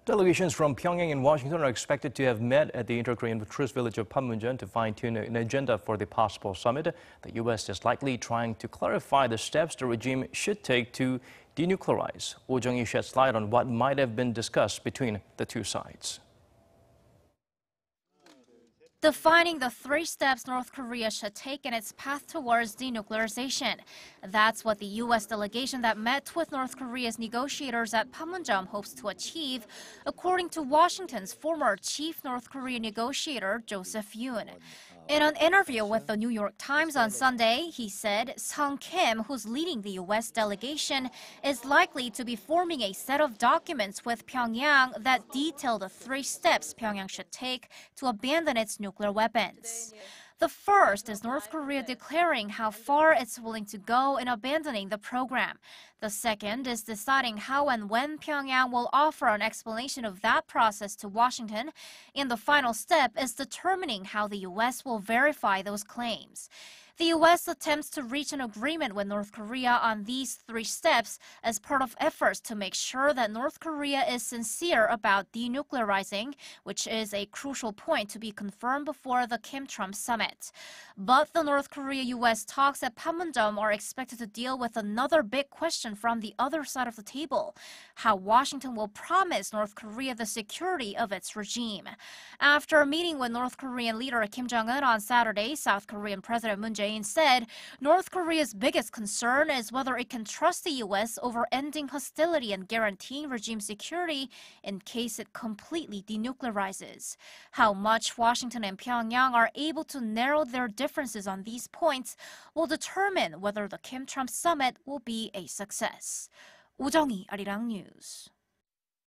Delegations from Pyongyang and Washington are expected to have met at the inter-Korean truce village of Panmunjom to fine-tune an agenda for the possible summit. The U.S. is likely trying to clarify the steps the regime should take to denuclearize. Jung-hee sheds light on what might have been discussed between the two sides. Defining the 3 steps North Korea should take in its path towards denuclearization. That's what the U.S. delegation that met with North Korea's negotiators at Panmunjom hopes to achieve, according to Washington's former chief North Korean negotiator, Joseph Yoon. In an interview with the New York Times on Sunday, he said Sung Kim, who's leading the U.S. delegation, is likely to be forming a set of documents with Pyongyang that detail the 3 steps Pyongyang should take to abandon its nuclear weapons. The first is North Korea declaring how far it's willing to go in abandoning the program. The second is deciding how and when Pyongyang will offer an explanation of that process to Washington. And the final step is determining how the U.S. will verify those claims. The U.S. attempts to reach an agreement with North Korea on these 3 steps as part of efforts to make sure that North Korea is sincere about denuclearizing, which is a crucial point to be confirmed before the Kim-Trump summit. But the North Korea-U.S. talks at Panmunjom are expected to deal with another big question from the other side of the table: how Washington will promise North Korea the security of its regime. After a meeting with North Korean leader Kim Jong-un on Saturday, South Korean President Panmunjom said North Korea's biggest concern is whether it can trust the U.S. over ending hostility and guaranteeing regime security in case it completely denuclearizes. How much Washington and Pyongyang are able to narrow their differences on these points will determine whether the Kim-Trump summit will be a success. Jung-hee, Arirang News.